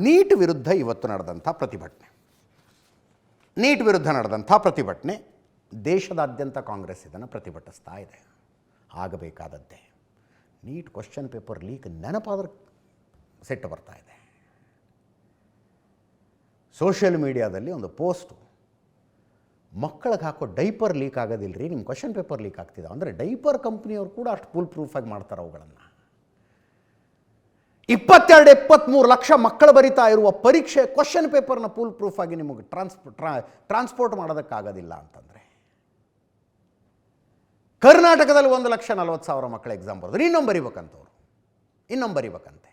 Neat ವಿರುದ್ಧ ಇವತ್ತು ನಡೆದಂಥ ಪ್ರತಿಭಟನೆ, ನೀಟ್ ವಿರುದ್ಧ ನಡೆದಂಥ ಪ್ರತಿಭಟನೆ ದೇಶದಾದ್ಯಂತ ಕಾಂಗ್ರೆಸ್ ಇದನ್ನು ಪ್ರತಿಭಟಿಸ್ತಾ ಇದೆ. ಆಗಬೇಕಾದದ್ದೇ. ನೀಟ್ ಕ್ವಶನ್ ಪೇಪರ್ ಲೀಕ್ ನೆನಪಾದ್ರೆ ಸಿಟ್ಟು ಬರ್ತಾ ಇದೆ. ಸೋಷಿಯಲ್ ಮೀಡಿಯಾದಲ್ಲಿ ಒಂದು ಪೋಸ್ಟು, ಮಕ್ಕಳಿಗೆ ಹಾಕೋ ಡೈಪರ್ ಲೀಕ್ ಆಗೋದಿಲ್ಲ ರೀ, ನಿಮ್ಮ ಕ್ವಶನ್ ಪೇಪರ್ ಲೀಕ್ ಆಗ್ತಿದೆ. ಅಂದರೆ ಡೈಪರ್ ಕಂಪ್ನಿಯವರು ಕೂಡ ಅಷ್ಟು ಫುಲ್ ಪ್ರೂಫಾಗಿ ಮಾಡ್ತಾರೆ ಅವುಗಳನ್ನು. 22-23 ಲಕ್ಷ ಮಕ್ಕಳು ಬರಿತಾ ಇರುವ ಪರೀಕ್ಷೆ ಕ್ವಶನ್ ಪೇಪರ್ನ ಫುಲ್ ಪ್ರೂಫಾಗಿ ನಿಮಗೆ ಟ್ರಾನ್ಸ್ಪೋರ್ಟ್ ಮಾಡೋದಕ್ಕಾಗೋದಿಲ್ಲ ಅಂತಂದರೆ, ಕರ್ನಾಟಕದಲ್ಲಿ 1,40,000 ಮಕ್ಕಳು ಎಕ್ಸಾಮ್ ಬರೆದ್ರು, ಇನ್ನೊಂದು ಬರಿಬೇಕಂತೆ.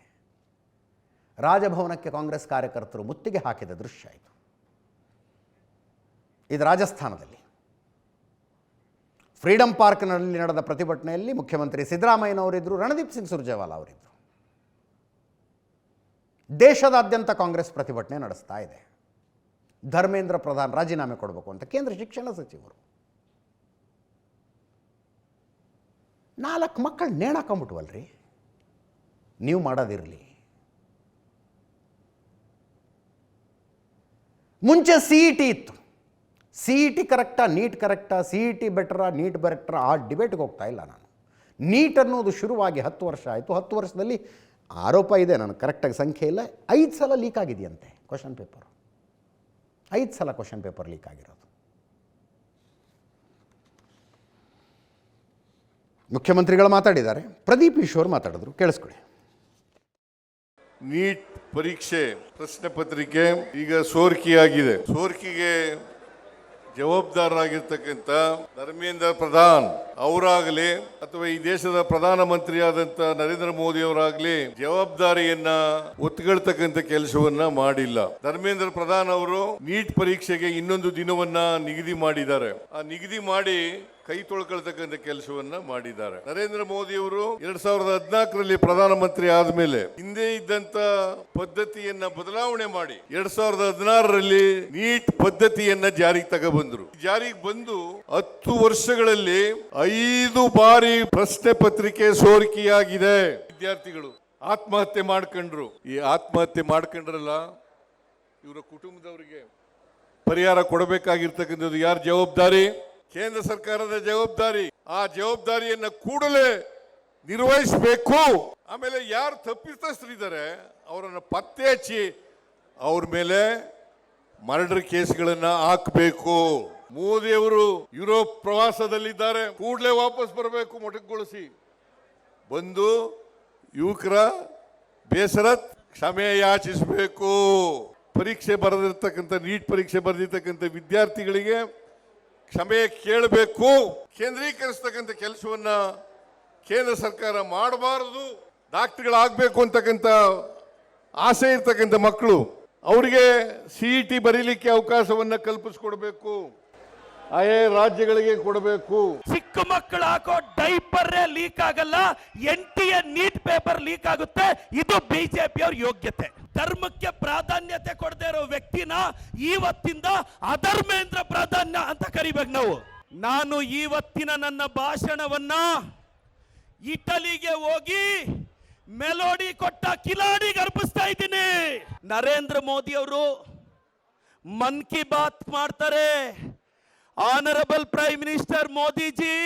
ರಾಜಭವನಕ್ಕೆ ಕಾಂಗ್ರೆಸ್ ಕಾರ್ಯಕರ್ತರು ಮುತ್ತಿಗೆ ಹಾಕಿದ ದೃಶ್ಯ ಇದು. ಇದು ರಾಜಸ್ಥಾನದಲ್ಲಿ ಫ್ರೀಡಂ ಪಾರ್ಕ್ನಲ್ಲಿ ನಡೆದ ಪ್ರತಿಭಟನೆಯಲ್ಲಿ ಮುಖ್ಯಮಂತ್ರಿ ಸಿದ್ದರಾಮಯ್ಯನವರಿದ್ದರು, ರಣದೀಪ್ ಸಿಂಗ್ ಸುರ್ಜೇವಾಲಾ ಅವರಿದ್ದರು. ದೇಶದಾದ್ಯಂತ ಕಾಂಗ್ರೆಸ್ ಪ್ರತಿಭಟನೆ ನಡೆಸ್ತಾ ಇದೆ. ಧರ್ಮೇಂದ್ರ ಪ್ರಧಾನ್ ರಾಜೀನಾಮೆ ಕೊಡಬೇಕು ಅಂತ ಕೇಂದ್ರ ಶಿಕ್ಷಣ ಸಚಿವರು. 4 ಮಕ್ಕಳು ನೇಣಾಕೊಂಬಿಟ್ವಲ್ರಿ. ನೀವು ಮಾಡೋದಿರಲಿ. ಮುಂಚೆ CET ಇತ್ತು. CET ಕರೆಕ್ಟಾ, ನೀಟ್ ಕರೆಕ್ಟಾ, CET ಬೆಟರಾ, ನೀಟ್ ಬೆಟರಾ, ಆ ಡಿಬೇಟ್ಗೆ ಹೋಗ್ತಾ ಇಲ್ಲ ನಾನು. ನೀಟ್ ಅನ್ನೋದು ಶುರುವಾಗಿ 10 ವರ್ಷ ಆಯಿತು. 10 ವರ್ಷದಲ್ಲಿ ಆರೋಪ ಇದೆ, ನನಗೆ ಕರೆಕ್ಟಾಗಿ ಸಂಖ್ಯೆ ಇಲ್ಲ, 5 ಸಲ ಲೀಕ್ ಆಗಿದೆಯಂತೆ ಕ್ವಶನ್ ಪೇಪರು. 5 ಸಲ ಕ್ವಶನ್ ಪೇಪರ್ ಲೀಕ್ ಆಗಿರೋದು. ಮುಖ್ಯಮಂತ್ರಿಗಳು ಮಾತಾಡಿದ್ದಾರೆ, ಪ್ರದೀಪ್ ಈಶ್ವರ್ ಮಾತಾಡಿದ್ರು, ಕೇಳಿಸ್ಕೊಳ್ಳಿ. ನೀಟ್ ಪರೀಕ್ಷೆ ಪ್ರಶ್ನೆ ಪತ್ರಿಕೆ ಈಗ ಸೋರಿಕೆಯಾಗಿದೆ. ಸೋರಿಕೆಗೆ ಜವಾಬ್ದಾರರಾಗಿರ್ತಕ್ಕಂಥ ಧರ್ಮೇಂದ್ರ ಪ್ರಧಾನ್ ಅವರಾಗಲಿ ಅಥವಾ ಈ ದೇಶದ ಪ್ರಧಾನಮಂತ್ರಿಯಾದಂಥ ನರೇಂದ್ರ ಮೋದಿ ಅವರಾಗಲಿ ಜವಾಬ್ದಾರಿಯನ್ನ ಒತ್ತುಗಳ್ತಕ್ಕಂಥ ಕೆಲಸವನ್ನ ಮಾಡಿಲ್ಲ. ಧರ್ಮೇಂದ್ರ ಪ್ರಧಾನ್ ಅವರು ನೀಟ್ ಪರೀಕ್ಷೆಗೆ ಇನ್ನೊಂದು ದಿನವನ್ನ ನಿಗದಿ ಮಾಡಿದ್ದಾರೆ. ಆ ನಿಗದಿ ಮಾಡಿ ಕೈ ತೊಳ್ಕೊಳ್ತಕ್ಕಂಥ ಕೆಲಸವನ್ನ ಮಾಡಿದ್ದಾರೆ. ನರೇಂದ್ರ ಮೋದಿ ಅವರು 2014ರಲ್ಲಿ ಪ್ರಧಾನಮಂತ್ರಿ ಆದ್ಮೇಲೆ ಹಿಂದೆ ಇದ್ದಂತ ಪದ್ಧತಿಯನ್ನ ಬದಲಾವಣೆ ಮಾಡಿ 2016ರಲ್ಲಿ ನೀಟ್ ಪದ್ಧತಿಯನ್ನ ಜಾರಿಗೆ ತಗೊಬಂದ್ರು. ಜಾರಿಗೆ ಬಂದು 10 ವರ್ಷಗಳಲ್ಲಿ 5 ಬಾರಿ ಪ್ರಶ್ನೆ ಪತ್ರಿಕೆ ಸೋರಿಕೆಯಾಗಿದೆ. ವಿದ್ಯಾರ್ಥಿಗಳು ಆತ್ಮಹತ್ಯೆ ಮಾಡ್ಕೊಂಡ್ರು. ಈ ಆತ್ಮಹತ್ಯೆ ಮಾಡ್ಕೊಂಡ್ರಲ್ಲ, ಇವರ ಕುಟುಂಬದವರಿಗೆ ಪರಿಹಾರ ಕೊಡಬೇಕಾಗಿರ್ತಕ್ಕಂಥದ್ದು ಯಾರ ಜವಾಬ್ದಾರಿ? ಕೇಂದ್ರ ಸರ್ಕಾರದ ಜವಾಬ್ದಾರಿ. ಆ ಜವಾಬ್ದಾರಿಯನ್ನ ಕೂಡಲೇ ನಿರ್ವಹಿಸಬೇಕು. ಆಮೇಲೆ ಯಾರು ತಪ್ಪಿತಸ್ಥರಿದ್ದಾರೆ ಅವರನ್ನು ಪತ್ತೆ ಹಚ್ಚಿ ಅವ್ರ ಮೇಲೆ ಮರ್ಡರ್ ಕೇಸ್ಗಳನ್ನ ಹಾಕಬೇಕು. ಮೋದಿ ಅವರು ಯುರೋಪ್ ಪ್ರವಾಸದಲ್ಲಿದ್ದಾರೆ, ಕೂಡಲೇ ವಾಪಸ್ ಬರಬೇಕು, ಮೊಟಕುಗೊಳಿಸಿ ಬಂದು ಯುವಕರ ಬೇಸರ ಕ್ಷಮೆ ಯಾಚಿಸಬೇಕು. ಪರೀಕ್ಷೆ ಬರೆದಿರ್ತಕ್ಕಂಥ ನೀಟ್ ಪರೀಕ್ಷೆ ಬರೆದಿರ್ತಕ್ಕಂಥ ವಿದ್ಯಾರ್ಥಿಗಳಿಗೆ ಕ್ಷಮೆ ಕೇಳಬೇಕು. ಕೇಂದ್ರೀಕರಿಸತಕ್ಕಂಥ ಕೆಲಸವನ್ನ ಕೇಂದ್ರ ಸರ್ಕಾರ ಮಾಡಬಾರದು. ಡಾಕ್ಟರ್ಗಳಾಗಬೇಕು ಅಂತಕ್ಕಂಥ ಆಸೆ ಇರ್ತಕ್ಕಂಥ ಮಕ್ಕಳು ಅವರಿಗೆ CET ಬರೀಲಿಕ್ಕೆ ಅವಕಾಶವನ್ನ ಕಲ್ಪಿಸಿಕೊಡ್ಬೇಕು. ಆಯಾ ರಾಜ್ಯಗಳಿಗೆ ಕೊಡಬೇಕು. ಚಿಕ್ಕ ಮಕ್ಕಳು ಹಾಕೋ ಡೈಪರ್ ಲೀಕ್ ಆಗಲ್ಲ, NTA ನೀಟ್ ಪೇಪರ್ ಲೀಕ್ ಆಗುತ್ತೆ. ಇದು ಬಿಜೆಪಿ ಅವ್ರ ಯೋಗ್ಯತೆ. ಧರ್ಮಕ್ಕೆ ಪ್ರಾಧಾನ್ಯತೆ ಕೊಡದೇ ಇರೋ ವ್ಯಕ್ತಿನ ಇವತ್ತಿಂದ ಅಧರ್ಮೇಂದ್ರ ಪ್ರಾಧಾನ್ಯ ಅಂತ ಕರಿಬೇಕು ನಾವು. ನಾನು ಇವತ್ತಿನ ನನ್ನ ಭಾಷಣವನ್ನ ಇಟಲಿಗೆ ಹೋಗಿ ಮೆಲೋಡಿ ಕೊಟ್ಟ ಕಿಲಾಡಿಗೆ ಅರ್ಪಿಸ್ತಾ ಇದ್ದೀನಿ. ನರೇಂದ್ರ ಮೋದಿ ಅವರು ಮನ್ ಕಿ ಬಾತ್ ಮಾಡ್ತಾರೆ. Honourable prime minister Modi ji,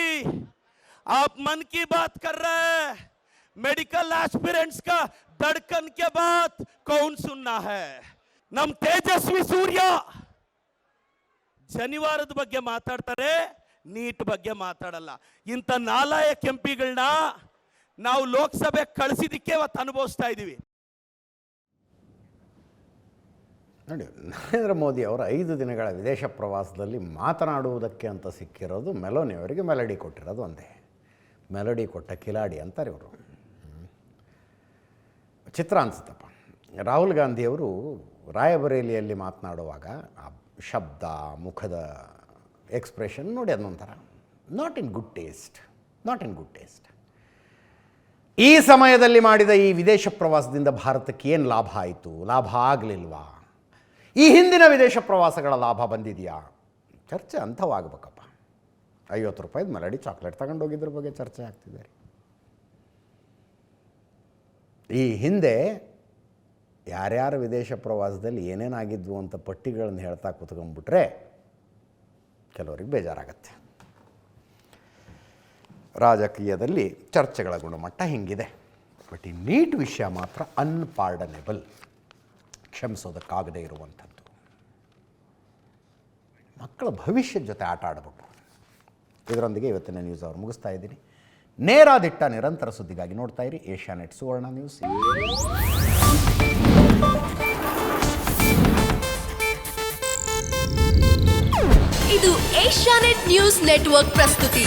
आप मन की बात कर रहे हैं, मेडिकल एस्पिरेंट्स का धड़कन के बाद कौन सुनना है? नम तेजस्वी सूर्य ಶನಿವಾರದ ಬಗ್ಗೆ ಮಾತಾಡ್ತಾರೆ, ನೀಟ್ ಬಗ್ಗೆ ಮಾತಾಡಲ್ಲ. ಇಂಥ ನಾಲಾಯಕ ಎಂಪಿಗಳನ್ನ ನಾವು ಲೋಕಸಭೆ ಕಳಿಸಿದಕ್ಕೆ ಇವತ್ತು ಅನುಭವಿಸ್ತಾ ಇದ್ದೀವಿ. ನೋಡಿ, ನರೇಂದ್ರ ಮೋದಿ ಅವರ 5 ದಿನಗಳ ವಿದೇಶ ಪ್ರವಾಸದಲ್ಲಿ ಮಾತನಾಡುವುದಕ್ಕೆ ಅಂತ ಸಿಕ್ಕಿರೋದು ಮೆಲೋನಿ ಅವರಿಗೆ ಮೆಲಡಿ ಕೊಟ್ಟಿರೋದು ಒಂದೇ. ಮೆಲಡಿ ಕೊಟ್ಟ ಕಿಲಾಡಿ ಅಂತಾರೆ ಇವರು. ಚಿತ್ರ ಅನಿಸುತ್ತಪ್ಪ. ರಾಹುಲ್ ಗಾಂಧಿಯವರು ರಾಯಬರೇಲಿಯಲ್ಲಿ ಮಾತನಾಡುವಾಗ ಆ ಶಬ್ದ, ಮುಖದ ಎಕ್ಸ್ಪ್ರೆಷನ್ ನೋಡಿ ಅದೊಂಥರ ನಾಟ್ ಇನ್ ಗುಡ್ ಟೇಸ್ಟ್. ಈ ಸಮಯದಲ್ಲಿ ಮಾಡಿದ ಈ ವಿದೇಶ ಪ್ರವಾಸದಿಂದ ಭಾರತಕ್ಕೆ ಏನು ಲಾಭ ಆಯಿತು, ಲಾಭ ಆಗಲಿಲ್ವಾ, ಈ ಹಿಂದಿನ ವಿದೇಶ ಪ್ರವಾಸಗಳ ಲಾಭ ಬಂದಿದೆಯಾ, ಚರ್ಚೆ ಅಂಥವಾಗಬೇಕಪ್ಪ. 50 ರೂಪಾಯಿದ ಮೆಲಡಿ ಚಾಕ್ಲೇಟ್ ತಗೊಂಡೋಗಿದ್ರ ಬಗ್ಗೆ ಚರ್ಚೆ ಆಗ್ತಿದೆ. ಈ ಹಿಂದೆ ಯಾರ್ಯಾರು ವಿದೇಶ ಪ್ರವಾಸದಲ್ಲಿ ಏನೇನಾಗಿದ್ವು ಅಂತ ಪಟ್ಟಿಗಳನ್ನು ಹೇಳ್ತಾ ಕೂತ್ಕೊಂಡ್ಬಿಟ್ರೆ ಕೆಲವರಿಗೆ ಬೇಜಾರಾಗತ್ತೆ. ರಾಜಕೀಯದಲ್ಲಿ ಚರ್ಚೆಗಳ ಗುಣಮಟ್ಟ ಹಿಂಗಿದೆ. ಬಟ್ ಈ ನೀಟ್ ವಿಷಯ ಮಾತ್ರ ಅನ್ಪಾರ್ಡನೇಬಲ್, ಕ್ಷಮಿಸೋದಕ್ಕಾಗದೇ ಇರುವಂಥದ್ದು. ಮಕ್ಕಳ ಭವಿಷ್ಯದ ಜೊತೆ ಆಟ ಆಡಬೇಕು. ಇದರೊಂದಿಗೆ ಇವತ್ತಿನ ನ್ಯೂಸ್ ಅವರು ಮುಗಿಸ್ತಾ ಇದ್ದೀನಿ. ನೇರಾದಿಟ್ಟ ನಿರಂತರ ಸುದ್ದಿಗಾಗಿ ನೋಡ್ತಾ ಇರಿ ಏಷ್ಯಾನೆಟ್ ಸುವರ್ಣ ನ್ಯೂಸ್. ಇದು ಏಷ್ಯಾನೆಟ್ ನ್ಯೂಸ್ ನೆಟ್ವರ್ಕ್ ಪ್ರಸ್ತುತಿ.